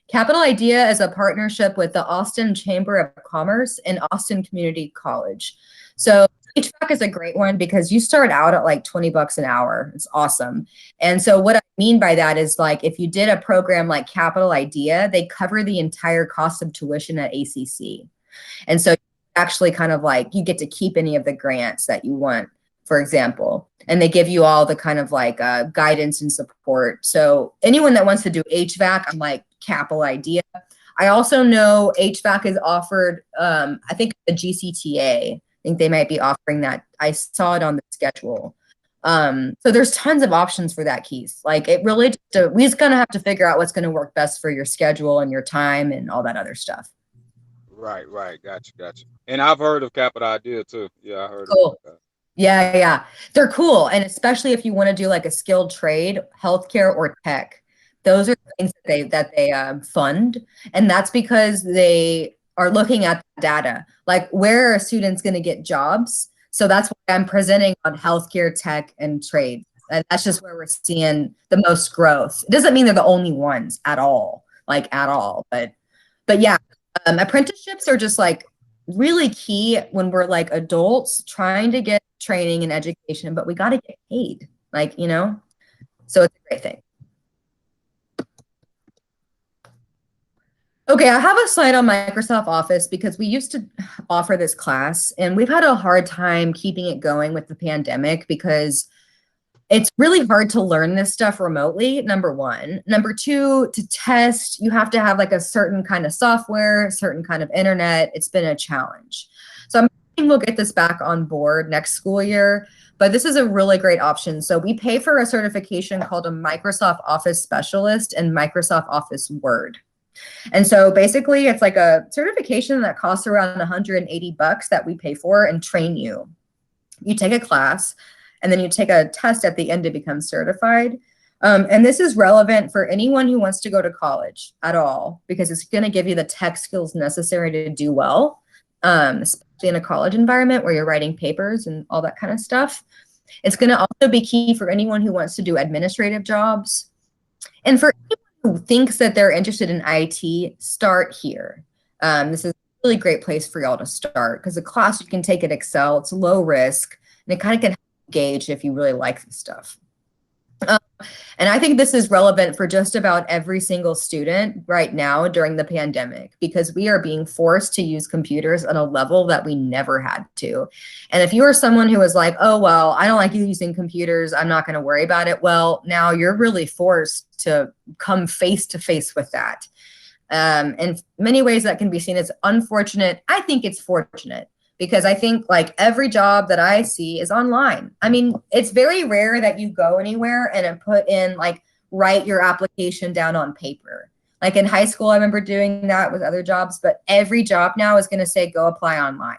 Capital Idea is a partnership with the Austin Chamber of Commerce and Austin Community College. So HVAC is a great one because you start out at like 20 bucks an hour. It's awesome. And so what I mean by that is, like, if you did a program like Capital Idea, they cover the entire cost of tuition at ACC. And so actually kind of like you get to keep any of the grants that you want, for example, and they give you all the kind of like guidance and support. So anyone that wants to do HVAC, I'm like Capital Idea. I also know HVAC is offered, I think the GCTA, I think they might be offering that. I saw it on the schedule. So there's tons of options for that, Keith. Like, it really, we just gonna have to figure out what's gonna work best for your schedule and your time and all that other stuff. Right. Gotcha. And I've heard of Capital Idea too. Yeah, I heard cool. of that. Yeah. They're cool. And especially if you want to do like a skilled trade, healthcare or tech, those are things that they fund. And that's because they are looking at data, like where are students going to get jobs? So that's why I'm presenting on healthcare, tech, and trade. And that's just where we're seeing the most growth. It doesn't mean they're the only ones at all. But yeah, apprenticeships are just like really key when we're like adults trying to get training and education, but we got to get paid, like, you know, so it's a great thing. Okay, I have a slide on Microsoft Office because we used to offer this class and we've had a hard time keeping it going with the pandemic because it's really hard to learn this stuff remotely, number one. Number two, to test, you have to have like a certain kind of software, certain kind of internet. It's been a challenge. So I'm hoping we'll get this back on board next school year, but this is a really great option. So we pay for a certification called a Microsoft Office Specialist and Microsoft Office Word. And so basically it's like a certification that costs around 180 bucks that we pay for and train you. You take a class, and then you take a test at the end to become certified. And this is relevant for anyone who wants to go to college at all, because it's going to give you the tech skills necessary to do well, especially in a college environment where you're writing papers and all that kind of stuff. It's going to also be key for anyone who wants to do administrative jobs. And for anyone who thinks that they're interested in IT, start here. This is a really great place for y'all to start because the class you can take at Excel, it's low risk, and it kind of can gauge if you really like this stuff. And I think this is relevant for just about every single student right now during the pandemic, because we are being forced to use computers at a level that we never had to. And if you are someone who is like, oh, well, I don't like using computers, I'm not going to worry about it. Well, now you're really forced to come face to face with that. In many ways that can be seen as unfortunate. I think it's fortunate, because I think like every job that I see is online. I mean, it's very rare that you go anywhere and put in like, write your application down on paper. Like in high school, I remember doing that with other jobs, but every job now is going to say, go apply online.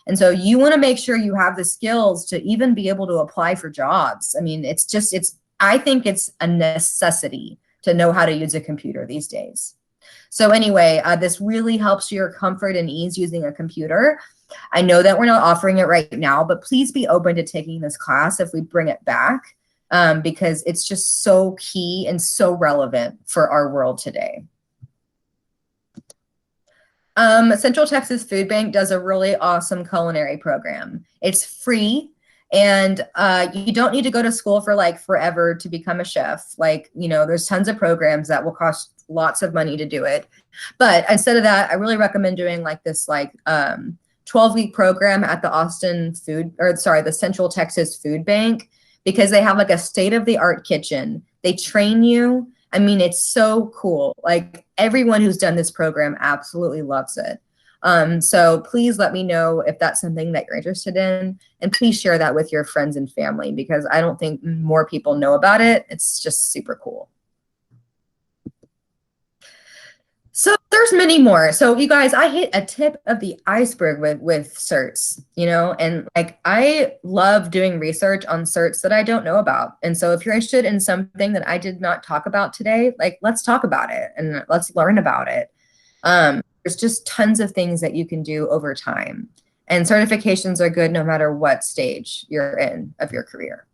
And so you want to make sure you have the skills to even be able to apply for jobs. I mean, I think it's a necessity to know how to use a computer these days. So anyway, this really helps your comfort and ease using a computer. I know that we're not offering it right now, but please be open to taking this class if we bring it back, because it's just so key and so relevant for our world today. Central Texas Food Bank does a really awesome culinary program. It's free, and you don't need to go to school for like forever to become a chef. Like, you know, there's tons of programs that will cost lots of money to do it. But instead of that, I really recommend doing like this 12-week program at the Central Texas Food Bank, because they have like a state-of-the-art kitchen. They train you. I mean, it's so cool. Like everyone who's done this program absolutely loves it. So please let me know if that's something that you're interested in, and please share that with your friends and family, because I don't think more people know about it. It's just super cool. So there's many more. So you guys, I hit a tip of the iceberg with certs, you know, and like I love doing research on certs that I don't know about. And so if you're interested in something that I did not talk about today, like let's talk about it and let's learn about it. There's just tons of things that you can do over time. And certifications are good no matter what stage you're in of your career.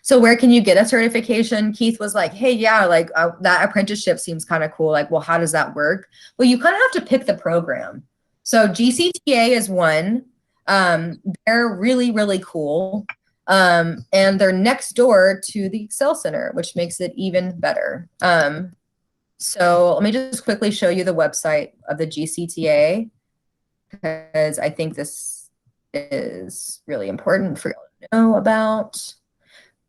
So where can you get a certification? Keith was like, hey, yeah, like that apprenticeship seems kind of cool. Like, well, how does that work? Well, you kind of have to pick the program. So GCTA is one. They're really, really cool. And they're next door to the Excel Center, which makes it even better. So let me just quickly show you the website of the GCTA, because I think this is really important for you to know about.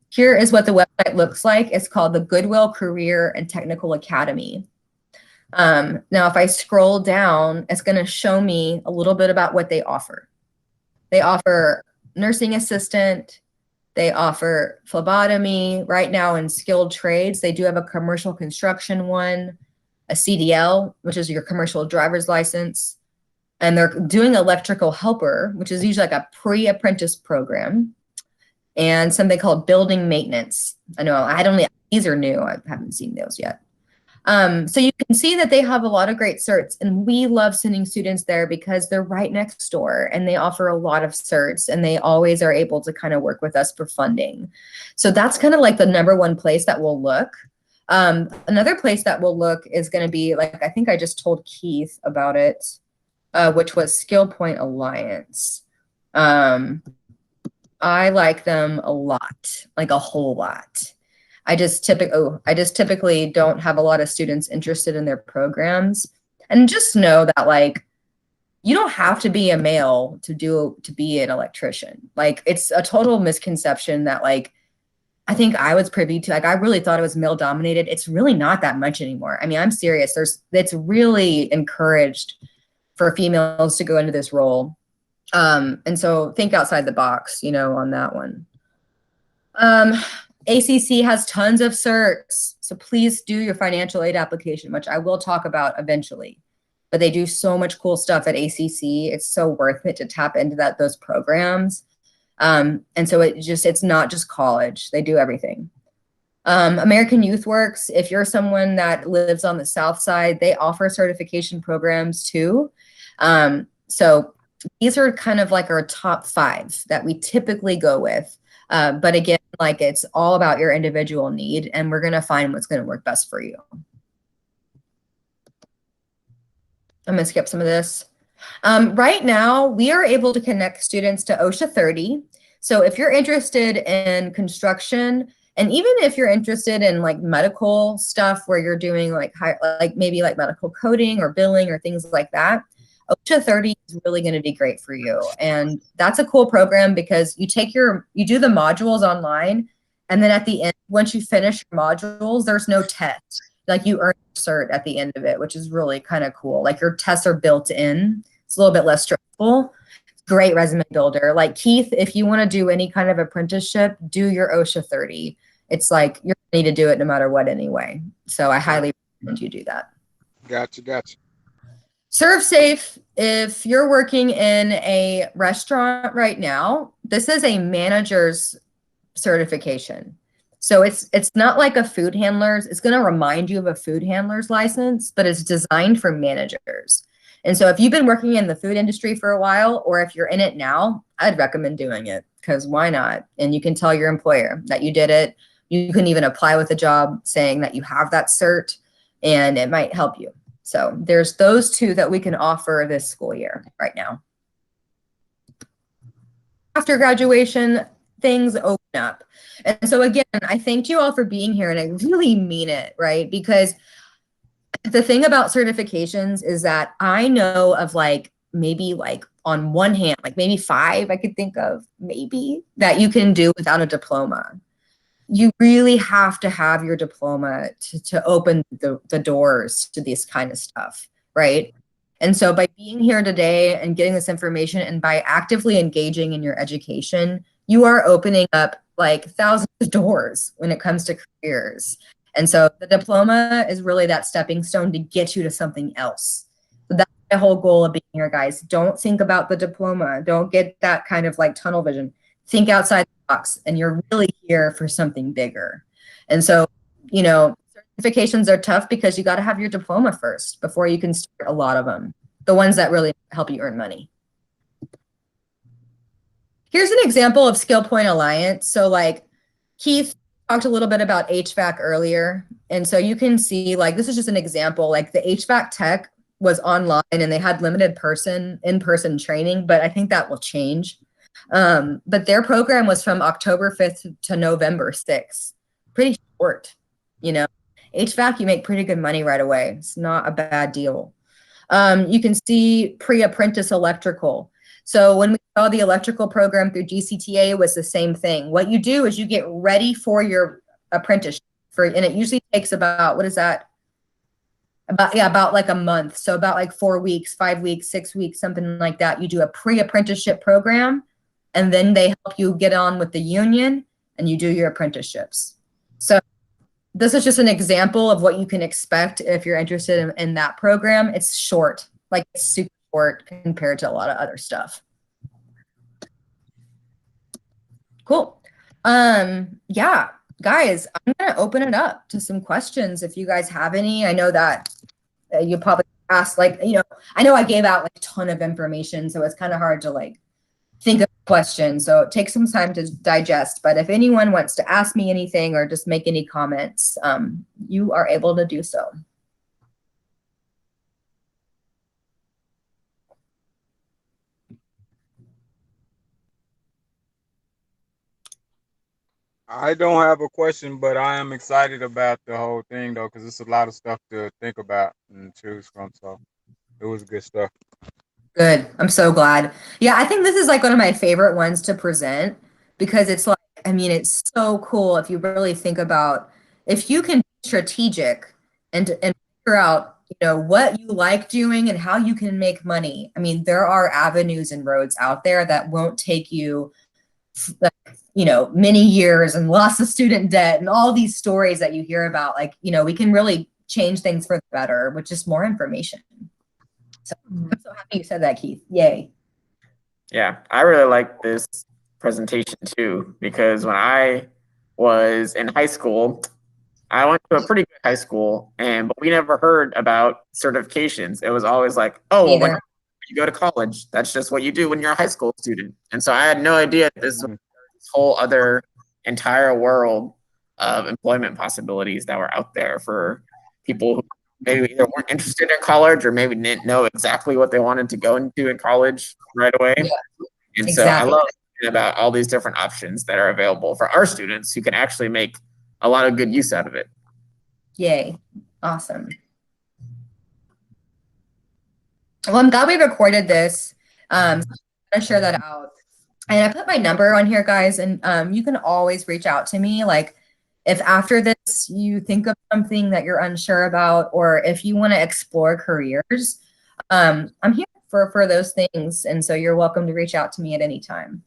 Here is what the website looks like. It's called the Goodwill Career and Technical Academy. Now, if I scroll down, it's going to show me a little bit about what they offer. They offer nursing assistant. They offer phlebotomy. Right now in skilled trades, they do have a commercial construction one, a CDL, which is your commercial driver's license. And they're doing electrical helper, which is usually like a pre-apprentice program, and something called building maintenance. I know these are new. I haven't seen those yet. So you can see that they have a lot of great certs, and we love sending students there because they're right next door and they offer a lot of certs, and they always are able to kind of work with us for funding. So that's kind of like the #1 place that we'll look. Another place that we'll look is going to be, like, I think I just told Keith about it, which was Skill Point Alliance. I like them a lot, like a whole lot. I just typically don't have a lot of students interested in their programs. And just know that, like, you don't have to be a male to be an electrician. Like, it's a total misconception that, like, I think I was privy to, like, I really thought it was male dominated. It's really not that much anymore. I mean, I'm serious. It's really encouraged for females to go into this role. And so think outside the box, you know, on that one. ACC has tons of certs, so please do your financial aid application, which I will talk about eventually. But they do so much cool stuff at ACC. It's so worth it to tap into those programs. And so it's not just college. They do everything. American Youth Works, if you're someone that lives on the South Side, they offer certification programs too. So these are kind of like our top 5 that we typically go with. But again, like, it's all about your individual need, and we're going to find what's going to work best for you. I'm going to skip some of this. Right now, we are able to connect students to OSHA 30. So if you're interested in construction, and even if you're interested in like medical stuff where you're doing like maybe like medical coding or billing or things like that, OSHA 30 is really going to be great for you. And that's a cool program because you do the modules online, and then at the end, once you finish your modules, there's no test. Like, you earn your cert at the end of it, which is really kind of cool. Like, your tests are built in. It's a little bit less stressful. Great resume builder. Like, Keith, if you want to do any kind of apprenticeship, do your OSHA 30. It's like, you're going to need to do it no matter what anyway. So I highly recommend you do that. Gotcha. Serve Safe, if you're working in a restaurant right now, this is a manager's certification. So it's not like a food handler's. It's going to remind you of a food handler's license, but it's designed for managers. And so if you've been working in the food industry for a while, or if you're in it now, I'd recommend doing it, because why not? And you can tell your employer that you did it. You can even apply with a job saying that you have that cert, and it might help you. So there's those 2 that we can offer this school year right now. After graduation, things open up. And so again, I thanked you all for being here, and I really mean it, right? Because the thing about certifications is that I know of like maybe like on one hand, like maybe 5 I could think of maybe that you can do without a diploma. you really have to have your diploma to open the doors to this kind of stuff, right? And so by being here today and getting this information and by actively engaging in your education, you are opening up like thousands of doors when it comes to careers. And so the diploma is really that stepping stone to get you to something else. So that's the whole goal of being here, guys. Don't think about the diploma. Don't get that kind of like tunnel vision. Think outside the box, and you're really here for something bigger. And so, you know, certifications are tough because you got to have your diploma first before you can start a lot of them, the ones that really help you earn money. Here's an example of Skill Point Alliance. So like Keith talked a little bit about HVAC earlier. And so you can see like, this is just an example, like the HVAC tech was online and they had limited in-person training, but I think that will change. But their program was from October 5th to November 6th. Pretty short, you know. HVAC, you make pretty good money right away. It's not a bad deal. You can see pre-apprentice electrical. So when we saw the electrical program through GCTA, it was the same thing. What you do is you get ready for your apprenticeship, and it usually takes about, what is that? About like a month. So about like 4 weeks, 5 weeks, 6 weeks, something like that. You do a pre-apprenticeship program, and then they help you get on with the union and you do your apprenticeships. So this is just an example of what you can expect if you're interested in that program. It's short, like it's super short compared to a lot of other stuff. Cool. Yeah, guys, I'm gonna open it up to some questions if you guys have any. I know that you probably asked, like, you know, I know I gave out like a ton of information, so it's kind of hard to like think of questions. So it takes some time to digest. But if anyone wants to ask me anything or just make any comments, you are able to do so. I don't have a question, but I am excited about the whole thing though, because it's a lot of stuff to think about and choose from. So it was good stuff. Good. I'm so glad. Yeah, I think this is like one of my favorite ones to present because it's like, I mean, it's so cool if you really think about if you can be strategic and figure out, you know, what you like doing and how you can make money. I mean, there are avenues and roads out there that won't take you, you know, many years and lots of student debt and all these stories that you hear about. Like, you know, we can really change things for the better with just more information. So I'm so happy you said that, Keith. Yay. Yeah, I really like this presentation too, because when I was in high school, I went to a pretty good high school, but we never heard about certifications. It was always like, oh, well, when you go to college, that's just what you do when you're a high school student. And so I had no idea that this whole other entire world of employment possibilities that were out there for people who maybe either weren't interested in college or maybe didn't know exactly what they wanted to go into in college right away. Yeah, and exactly. So I love about all these different options that are available for our students who can actually make a lot of good use out of it. Yay. Awesome. Well, I'm glad we recorded this. I'm gonna share that out. And I put my number on here, guys, and you can always reach out to me. Like, if after this you think of something that you're unsure about, or if you want to explore careers, I'm here for those things. And so you're welcome to reach out to me at any time.